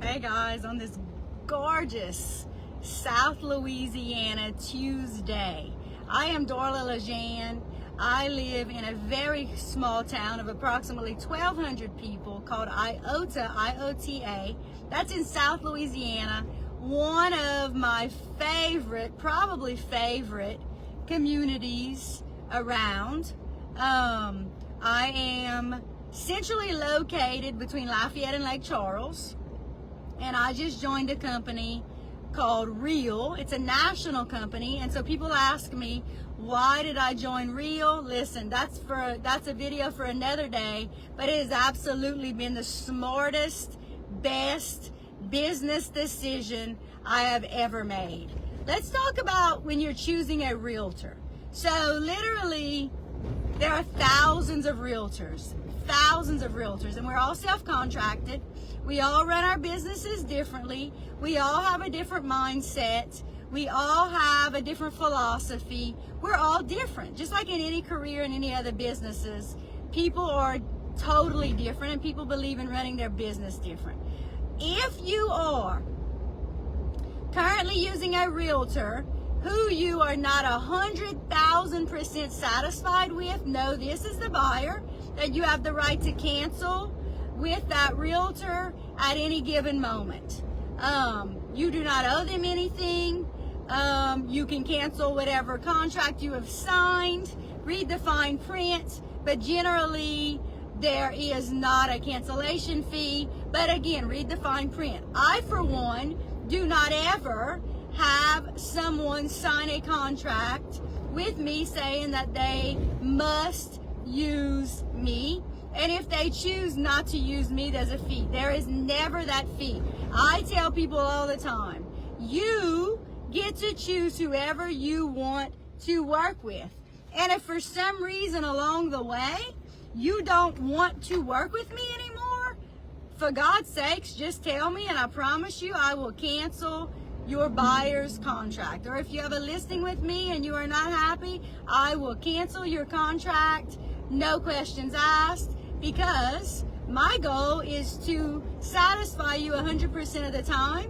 Hey guys, on this gorgeous South Louisiana Tuesday, I am darlacansell. I live in a very small town of approximately 1,200 people called Iota, I-O-T-A. That's in South Louisiana, one of my favorite, probably favorite communities around. I am centrally located between Lafayette and Lake Charles, and I just joined a company called Real. It's a national company, and so people ask me, why did I join Real? Listen, that's a video for another day, but it has absolutely been the smartest, best business decision I have ever made. Let's talk about when you're choosing a realtor. So literally, there are thousands of realtors, and we're all self-contracted. We all run our businesses differently. We all have a different mindset. We all have a different philosophy. We're all different. Just like in any career and any other businesses, people are totally different, and people believe in running their business different. If you are currently using a realtor who you are not 100,000% satisfied with, know this is the buyer, that you have the right to cancel with that realtor at any given moment. You do not owe them anything. You can cancel whatever contract you have signed, read the fine print, but generally there is not a cancellation fee. But again, read the fine print. I, for one, do not ever have someone sign a contract with me saying that they must use me. And if they choose not to use me, there's a fee. There is never that fee. I tell people all the time, you get to choose whoever you want to work with. And if for some reason along the way, you don't want to work with me anymore, for God's sakes, just tell me, and I promise you I will cancel your buyer's contract. Or if you have a listing with me and you are not happy, I will cancel your contract, no questions asked, because my goal is to satisfy you 100% of the time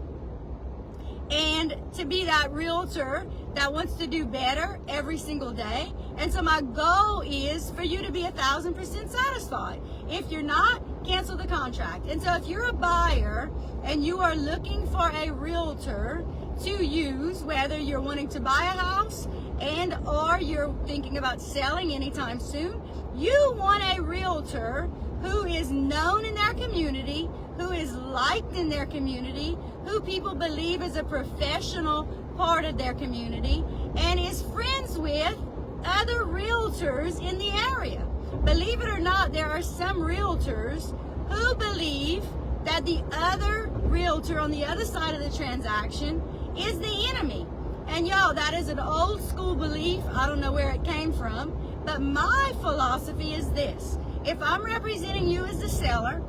and to be that realtor that wants to do better every single day. And so my goal is for you to be 1,000% satisfied. If you're not, cancel the contract. And so if you're a buyer and you are looking for a realtor to use, whether you're wanting to buy a house and or you're thinking about selling anytime soon, you want a realtor who is known in their community, who is liked in their community, who people believe is a professional part of their community, and is friends with other realtors in the area. Believe it or not, there are some realtors who believe that the other realtor on the other side of the transaction is the enemy. And y'all, that is an old school belief. I don't know where it came from, but my philosophy is this. If I'm representing you as the seller,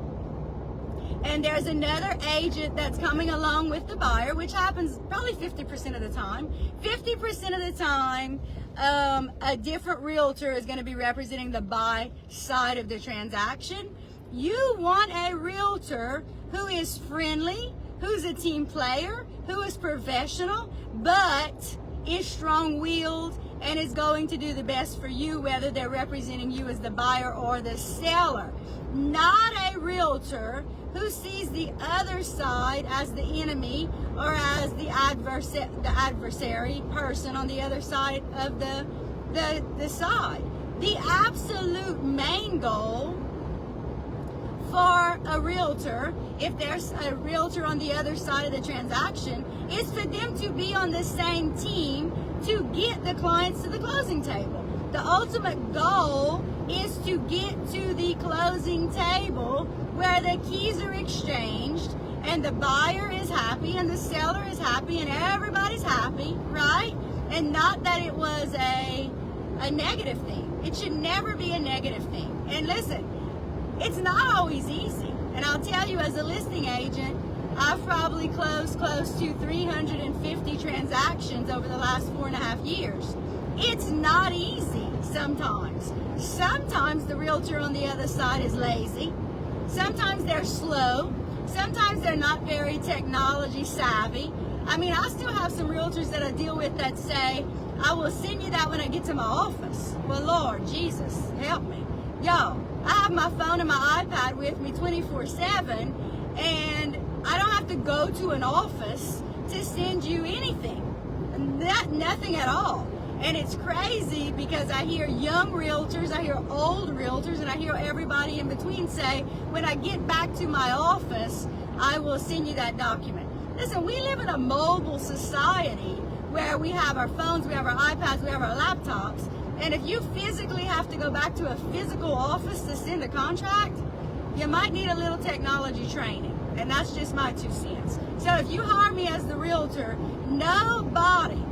and there's another agent that's coming along with the buyer, which happens probably 50% of the time. 50% of the time, a different realtor is going to be representing the buy side of the transaction. You want a realtor who is friendly, who's a team player, who is professional, but is strong-willed and is going to do the best for you, whether they're representing you as the buyer or the seller. Not a realtor who sees the other side as the enemy or as the adversary person on the other side of the side. The absolute main goal for a realtor, if there's a realtor on the other side of the transaction, is for them to be on the same team to get the clients to the closing table. The ultimate goal is to get to the closing table where the keys are exchanged and the buyer is happy and the seller is happy and everybody's happy, right? And not that it was a negative thing. It should never be a negative thing. And listen, it's not always easy. And I'll tell you, as a listing agent, I've probably closed close to 350 transactions over the last 4.5 years. It's not easy sometimes. Sometimes the realtor on the other side is lazy. Sometimes they're slow. Sometimes they're not very technology savvy. I mean, I still have some realtors that I deal with that say, I will send you that when I get to my office. Well, Lord Jesus, help me. Y'all, I have my phone and my iPad with me 24/7, and I don't have to go to an office to send you anything. Nothing at all. And it's crazy because I hear young realtors, I hear old realtors, and I hear everybody in between say, when I get back to my office, I will send you that document. Listen, we live in a mobile society where we have our phones, we have our iPads, we have our laptops, and if you physically have to go back to a physical office to send a contract, you might need a little technology training. And that's just my 2 cents. So if you hire me as the realtor, nobody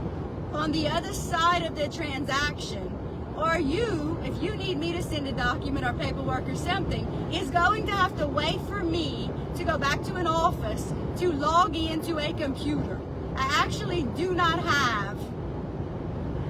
on the other side of the transaction, or you, if you need me to send a document or paperwork or something, is going to have to wait for me to go back to an office to log into a computer. I actually do not have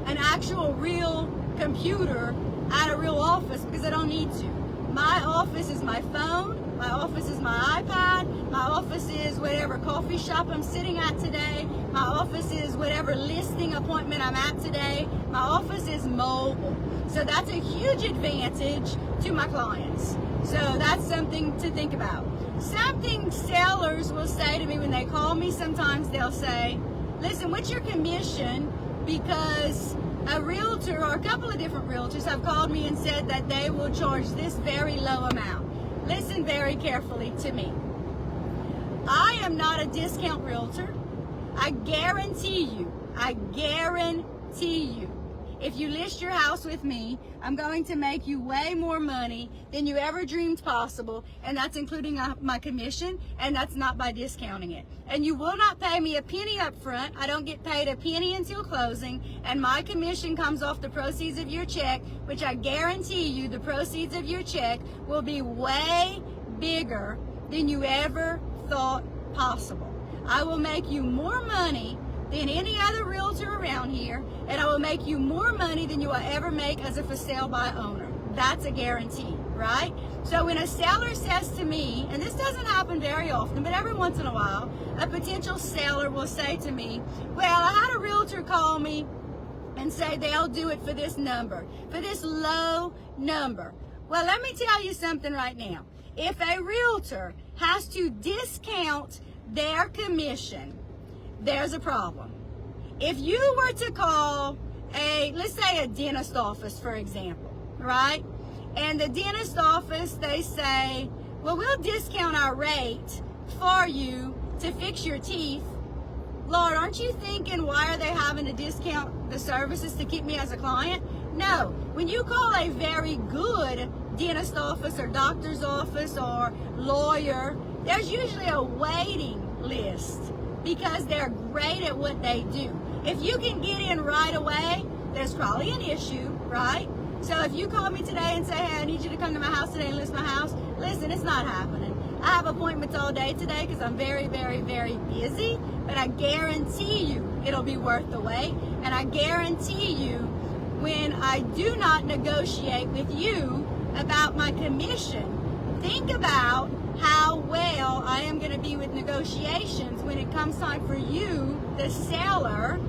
an actual real computer at a real office because I don't need to. My office is my phone, my office is my iPad, my office is whatever coffee shop I'm sitting at today, my office is whatever listing appointment I'm at today, my office is mobile. So that's a huge advantage to my clients. So that's something to think about. Something sellers will say to me when they call me, sometimes they'll say, listen, what's your commission? Because a realtor or a couple of different realtors have called me and said that they will charge this very low amount. Listen very carefully to me. I am not a discount realtor. I guarantee you, if you list your house with me, I'm going to make you way more money than you ever dreamed possible, and that's including my commission, and that's not by discounting it. And you will not pay me a penny up front. I don't get paid a penny until closing, and my commission comes off the proceeds of your check, which I guarantee you the proceeds of your check will be way bigger than you ever thought possible. I will make you more money than any other realtor around here, and I will make you more money than you will ever make as a for sale by owner. That's a guarantee, right? So when a seller says to me, and this doesn't happen very often, but every once in a while, a potential seller will say to me, well, I had a realtor call me and say they'll do it for this number, for this low number. Well, let me tell you something right now. If a realtor has to discount their commission, there's a problem. If you were to call let's say a dentist office, for example, right? And the dentist office, they say, well, we'll discount our rate for you to fix your teeth. Lord, aren't you thinking, why are they having to discount the services to keep me as a client? No. When you call a very good dentist office or doctor's office or lawyer, there's usually a waiting list because they're great at what they do. If you can get in right away, there's probably an issue, right? So if you call me today and say, hey, I need you to come to my house today and list my house, listen, it's not happening. I have appointments all day today because I'm very, very, very busy, but I guarantee you it'll be worth the wait. And I guarantee you when I do not negotiate with you about my commission, think about how well I am going to be with negotiations when it comes time for you, the seller,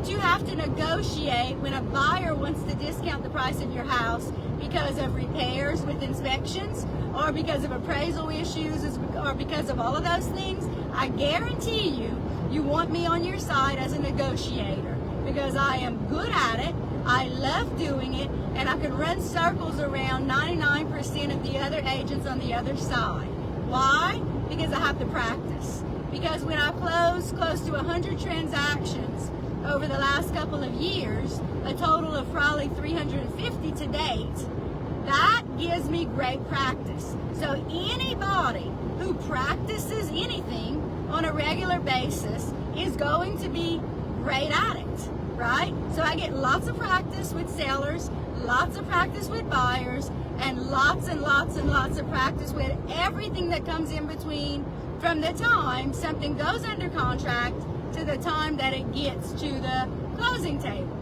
to have to negotiate when a buyer wants to discount the price of your house because of repairs with inspections or because of appraisal issues or because of all of those things. I guarantee you, you want me on your side as a negotiator because I am good at it. I love doing it, and I can run circles around 99% of the other agents on the other side. Why? Because I have to practice. Because when I close to 100 transactions over the last couple of years, a total of probably 350 to date, that gives me great practice. So anybody who practices anything on a regular basis is going to be great at it, right? So I get lots of practice with sellers, lots of practice with buyers, and lots and lots and lots of practice with everything that comes in between from the time something goes under contract to the time that it gets to the closing table.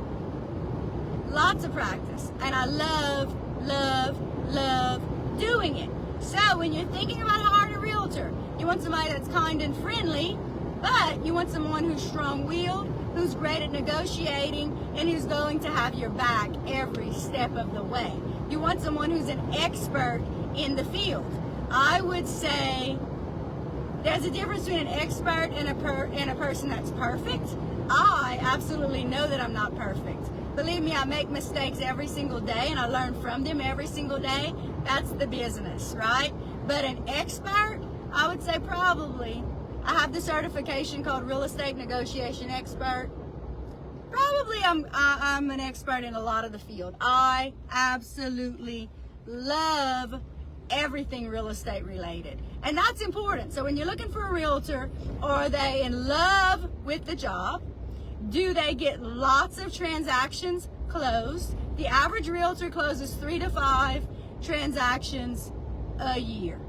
Lots of practice. And I love, love, love doing it. So when you're thinking about hiring a realtor, you want want somebody that's kind and friendly, but you want someone who's strong-willed, who's great at negotiating, and who's going to have your back every step of the way. You want someone who's an expert in the field. I would say there's a difference between an expert and a person that's perfect. I absolutely know that I'm not perfect. Believe me, I make mistakes every single day, and I learn from them every single day. That's the business, right? But an expert, I would say probably, I have the certification called Real Estate Negotiation Expert. Probably I'm an expert in a lot of the field. I absolutely love everything real estate related. And that's important. So when you're looking for a realtor, are they in love with the job? Do they get lots of transactions closed? The average realtor closes 3 to 5 transactions a year.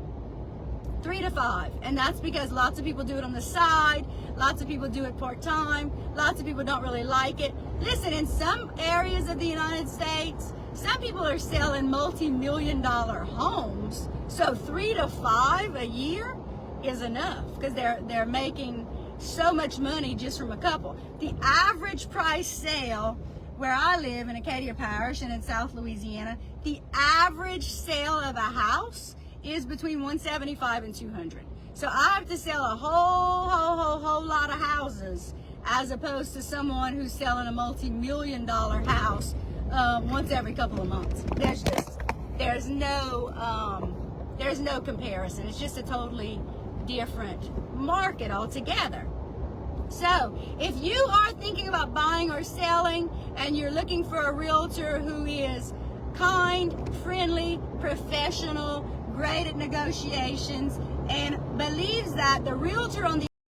3 to 5. And that's because lots of people do it on the side. Lots of people do it part-time. Lots of people don't really like it. Listen, in some areas of the United States, some people are selling multi-million-dollar homes. So 3 to 5 a year is enough because they're making so much money just from a couple. The average price sale where I live in Acadia Parish and in South Louisiana, the average sale of a house is between $175 and $200. So I have to sell a whole lot of houses as opposed to someone who's selling a multi-million-dollar house once every couple of months. There's no comparison. It's just a totally different market altogether. So if you are thinking about buying or selling and you're looking for a realtor who is kind, friendly, professional, great at negotiations, and believes that the realtor on the